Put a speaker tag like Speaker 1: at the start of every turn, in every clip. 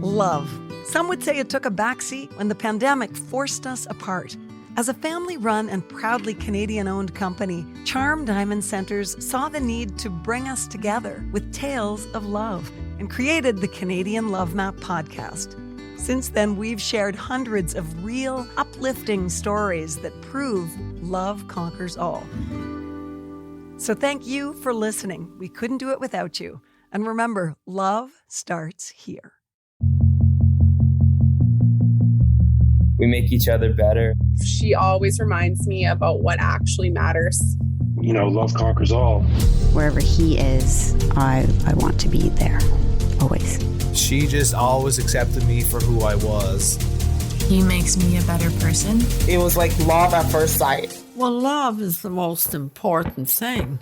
Speaker 1: Love. Some would say it took a backseat when the pandemic forced us apart. As a family-run and proudly Canadian-owned company, Charm Diamond Centers saw the need to bring us together with tales of love and created the Canadian Love Map podcast. Since then, we've shared hundreds of real, uplifting stories that prove love conquers all. So thank you for listening. We couldn't do it without you. And remember, love starts here.
Speaker 2: We make each other better.
Speaker 3: She always reminds me about what actually matters.
Speaker 4: You know, love conquers all.
Speaker 5: Wherever he is, I want to be there, always.
Speaker 6: She just always accepted me for who I was.
Speaker 7: He makes me a better person.
Speaker 8: It was like love at first sight.
Speaker 9: Well, love is the most important thing.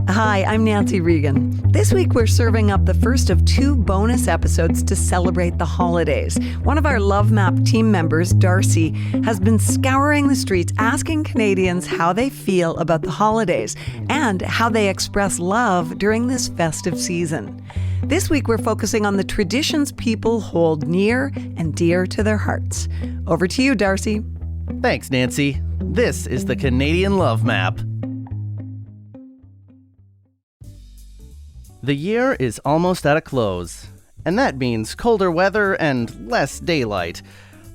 Speaker 1: Hi, I'm Nancy Regan. This week we're serving up the first of 2 bonus episodes to celebrate the holidays. One of our Love Map team members, Darcy, has been scouring the streets asking Canadians how they feel about the holidays and how they express love during this festive season. This week we're focusing on the traditions people hold near and dear to their hearts. Over to you, Darcy.
Speaker 10: Thanks, Nancy. This is the Canadian Love Map. The year is almost at a close, and that means colder weather and less daylight.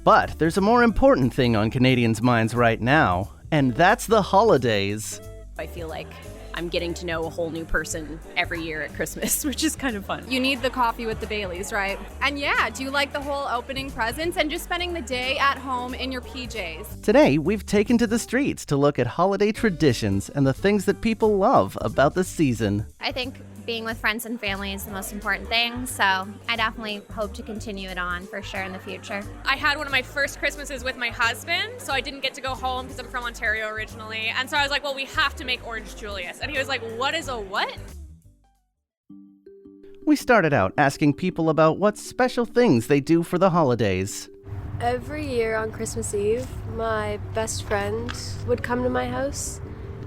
Speaker 10: But there's a more important thing on Canadians' minds right now, and that's the holidays.
Speaker 11: I feel like I'm getting to know a whole new person every year at Christmas, which is kind of fun.
Speaker 12: You need the coffee with the Baileys, right? And yeah, do you like the whole opening presents and just spending the day at home in your PJs?
Speaker 10: Today, we've taken to the streets to look at holiday traditions and the things that people love about the season.
Speaker 13: I think being with friends and family is the most important thing, so I definitely hope to continue it on for sure in the future.
Speaker 14: I had one of my first Christmases with my husband, so I didn't get to go home because I'm from Ontario originally, and so I was like, well, we have to make Orange Julius, and he was like, what is a what?
Speaker 10: We started out asking people about what special things they do for the holidays.
Speaker 15: Every year on Christmas Eve, my best friend would come to my house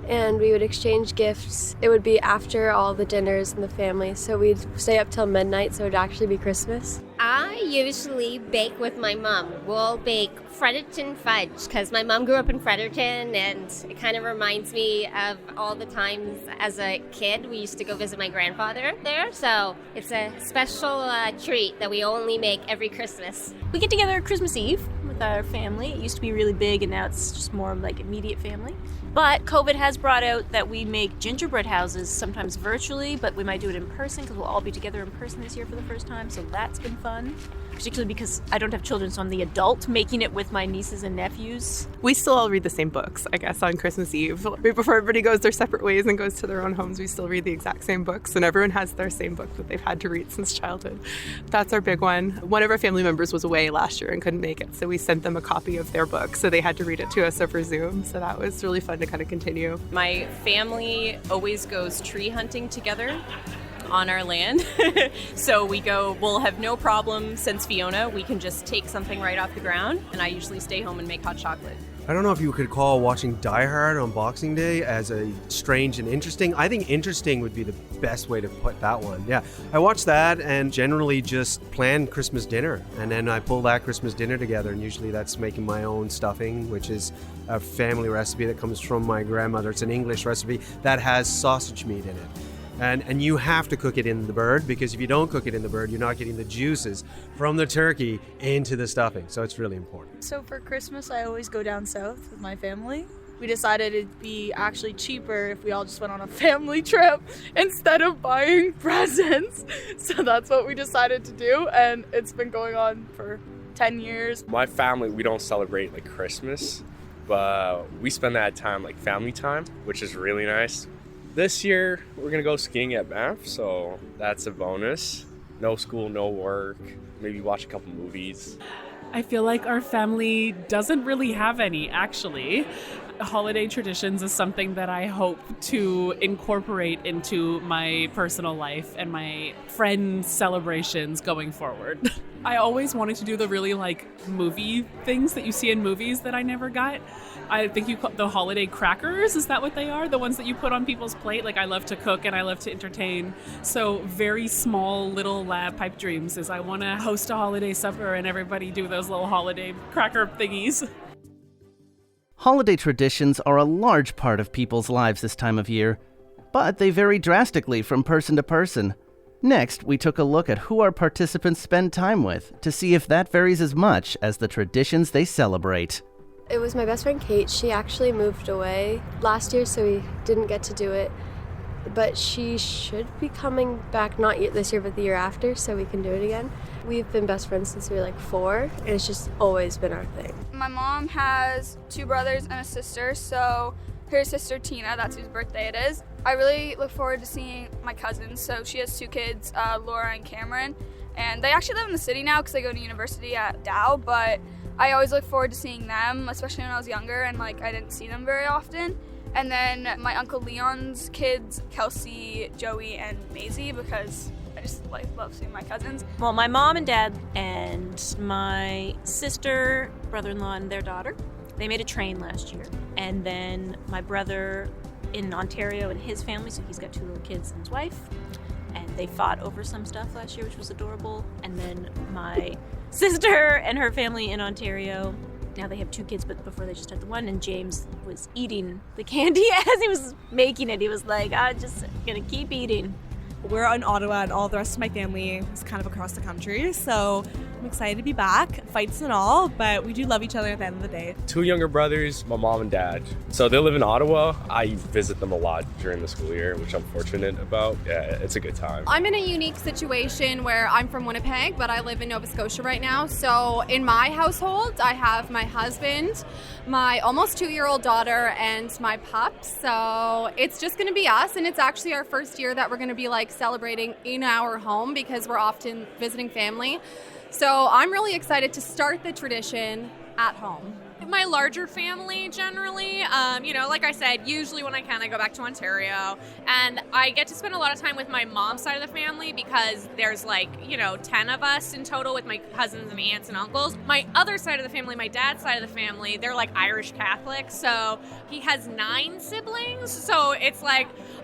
Speaker 15: and we would exchange gifts. It would be after all the dinners and the family, so we'd stay up till midnight, so it would actually be Christmas.
Speaker 16: I usually bake with my mom. We'll bake Fredericton fudge because my mom grew up in Fredericton, and it kind of reminds me of all the times as a kid we used to go visit my grandfather there, so it's a special treat that we only make every Christmas.
Speaker 11: We get together Christmas Eve with our family. It used to be really big, and now it's just more like immediate family. But COVID has brought out that we make gingerbread houses, sometimes virtually, but we might do it in person because we'll all be together in person this year for the first time, so that's been fun. Particularly because I don't have children, so I'm the adult making it with my nieces and nephews.
Speaker 3: We still all read the same books, I guess, on Christmas Eve. Right before everybody goes their separate ways and goes to their own homes, we still read the exact same books, and everyone has their same book that they've had to read since childhood. That's our big one. One of our family members was away last year and couldn't make it, so we sent them a copy of their book, so they had to read it to us over Zoom, so that was really fun to kind of continue.
Speaker 11: My family always goes tree hunting together on our land. So we'll have no problem since Fiona. We can just take something right off the ground, and I usually stay home and make hot chocolate.
Speaker 17: I don't know if you could call watching Die Hard on Boxing Day as a strange and interesting. I think interesting would be the best way to put that one. Yeah, I watch that and generally just plan Christmas dinner, and then I pull that Christmas dinner together, and usually that's making my own stuffing, which is a family recipe that comes from my grandmother. It's an English recipe that has sausage meat in it. And you have to cook it in the bird, because if you don't cook it in the bird, you're not getting the juices from the turkey into the stuffing. So it's really important.
Speaker 18: So for Christmas, I always go down south with my family. We decided it'd be actually cheaper if we all just went on a family trip instead of buying presents. So that's what we decided to do, and it's been going on for 10 years.
Speaker 19: My family, we don't celebrate like Christmas, but we spend that time like family time, which is really nice. This year, we're gonna go skiing at Banff, so that's a bonus. No school, no work, maybe watch a couple movies.
Speaker 20: I feel like our family doesn't really have any, actually. Holiday traditions is something that I hope to incorporate into my personal life and my friend celebrations going forward. I always wanted to do the really movie things that you see in movies that I never got. I think you call the holiday crackers. Is that what they are? The ones that you put on people's plate? I love to cook and I love to entertain. So very small little pipe dreams is I want to host a holiday supper and everybody do those little holiday cracker thingies.
Speaker 10: Holiday traditions are a large part of people's lives this time of year, but they vary drastically from person to person. Next, we took a look at who our participants spend time with to see if that varies as much as the traditions they celebrate.
Speaker 15: It was my best friend Kate. She actually moved away last year, so we didn't get to do it. But she should be coming back, not this year, but the year after, so we can do it again. We've been best friends since we were 4, and it's just always been our thing.
Speaker 21: My mom has 2 brothers and a sister, so her sister Tina, that's whose birthday it is. I really look forward to seeing my cousins. So she has 2 kids, Laura and Cameron, and they actually live in the city now because they go to university at Dow, but I always look forward to seeing them, especially when I was younger and I didn't see them very often. And then my Uncle Leon's kids, Kelsey, Joey, and Maisie, because I just love seeing my cousins.
Speaker 11: Well, my mom and dad and my sister, brother-in-law, and their daughter, they made a train last year. And then my brother in Ontario and his family, so he's got 2 little kids and his wife, and they fought over some stuff last year, which was adorable. And then my sister and her family in Ontario, now they have 2 kids, but before they just had the one, and James was eating the candy as he was making it. He was like, I'm just gonna keep eating.
Speaker 22: We're in Ottawa, and all the rest of my family is kind of across the country, so I'm excited to be back, fights and all, but we do love each other at the end of the day.
Speaker 19: 2 younger brothers, my mom and dad. So they live in Ottawa. I visit them a lot during the school year, which I'm fortunate about. Yeah, it's a good time.
Speaker 12: I'm in a unique situation where I'm from Winnipeg, but I live in Nova Scotia right now. So in my household, I have my husband, my almost 2-year-old daughter, and my pups. So it's just going to be us, and it's actually our first year that we're going to be celebrating in our home because we're often visiting family. So I'm really excited to start the tradition at home.
Speaker 14: My larger family generally, like I said, usually when I can, I go back to Ontario, and I get to spend a lot of time with my mom's side of the family because there's 10 of us in total with my cousins and aunts and uncles. My other side of the family, my dad's side of the family, they're Irish Catholic, so he has 9 siblings, so it's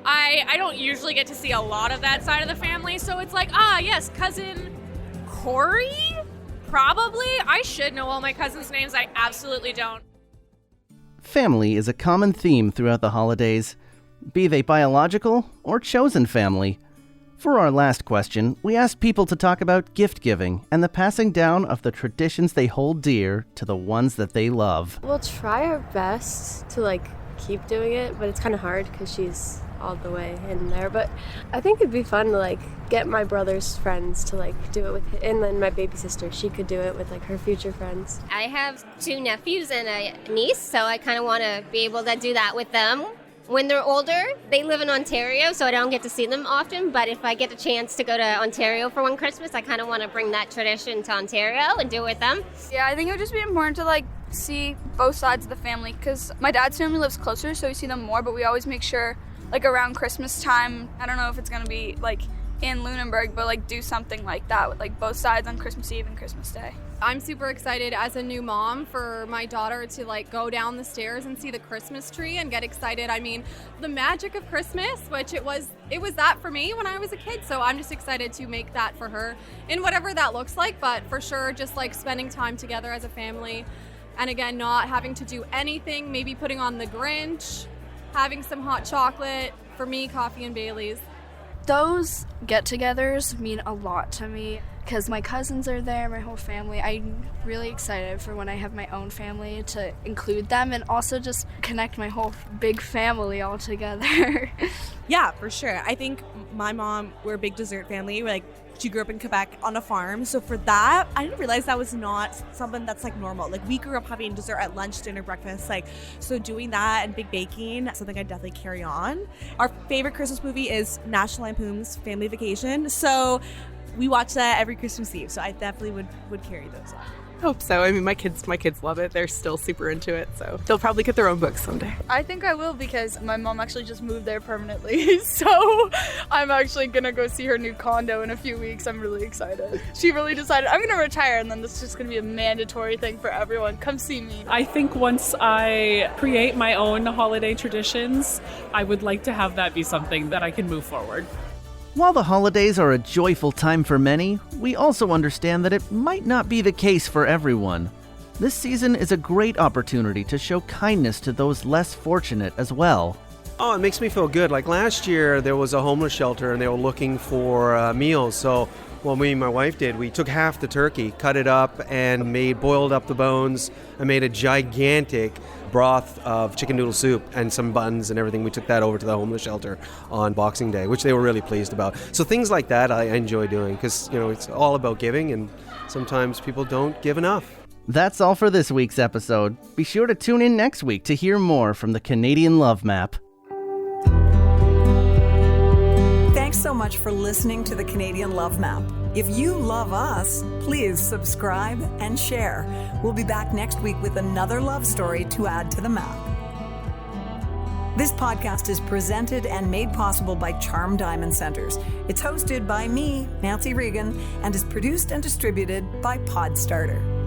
Speaker 14: I don't usually get to see a lot of that side of the family, so it's yes, cousin Corey? Probably. I should know all my cousins' names. I absolutely don't.
Speaker 10: Family is a common theme throughout the holidays, be they biological or chosen family. For our last question, we asked people to talk about gift giving and the passing down of the traditions they hold dear to the ones that they love.
Speaker 15: We'll try our best to keep doing it, but it's kind of hard because she's all the way in there. But I think it'd be fun to get my brother's friends to do it with, and then my baby sister, she could do it with her future friends.
Speaker 16: I have 2 nephews and a niece, so I kind of want to be able to do that with them. When they're older, they live in Ontario, so I don't get to see them often, but if I get a chance to go to Ontario for one Christmas, I kind of want to bring that tradition to Ontario and do it with them.
Speaker 21: Yeah, I think it would just be important to see both sides of the family, because my dad's family lives closer, so we see them more, but we always make sure around Christmas time, I don't know if it's going to be in Lunenburg, but do something like that with both sides on Christmas Eve and Christmas Day.
Speaker 12: I'm super excited as a new mom for my daughter to go down the stairs and see the Christmas tree and get excited. I mean, the magic of Christmas, which it was that for me when I was a kid. So I'm just excited to make that for her in whatever that looks like. But for sure, just spending time together as a family. And again, not having to do anything, maybe putting on the Grinch, having some hot chocolate, for me, coffee and Bailey's.
Speaker 18: Those get-togethers mean a lot to me because my cousins are there, my whole family. I'm really excited for when I have my own family to include them and also just connect my whole big family all together.
Speaker 22: Yeah, for sure. I think my mom, we're a big dessert family. She grew up in Quebec on a farm. So for that, I didn't realize that was not something that's normal. We grew up having dessert at lunch, dinner, breakfast. So doing that and big baking, something I definitely carry on. Our favorite Christmas movie is National Lampoon's Family Vacation. So we watch that every Christmas Eve. So I definitely would carry those on.
Speaker 3: Hope so. I mean, my kids love it. They're still super into it, so they'll probably get their own books someday.
Speaker 18: I think I will because my mom actually just moved there permanently. So I'm actually going to go see her new condo in a few weeks. I'm really excited. She really decided I'm going to retire and then this is just going to be a mandatory thing for everyone. Come see me.
Speaker 20: I think once I create my own holiday traditions, I would like to have that be something that I can move forward.
Speaker 10: While the holidays are a joyful time for many, we also understand that it might not be the case for everyone. This season is a great opportunity to show kindness to those less fortunate as well.
Speaker 17: Oh, it makes me feel good. Like last year, there was a homeless shelter and they were looking for meals. So what me and my wife did, we took half the turkey, cut it up, and boiled up the bones and made a gigantic broth of chicken noodle soup and some buns and everything. We took that over to the homeless shelter on Boxing Day, which they were really pleased about. So things like that I enjoy doing because, it's all about giving and sometimes people don't give enough.
Speaker 10: That's all for this week's episode. Be sure to tune in next week to hear more from the Canadian Love Map.
Speaker 1: Thanks so much for listening to the Canadian Love Map. If you love us, please subscribe and share. We'll be back next week with another love story to add to the map. This podcast is presented and made possible by Charm Diamond Centers. It's hosted by me, Nancy Regan, and is produced and distributed by Podstarter.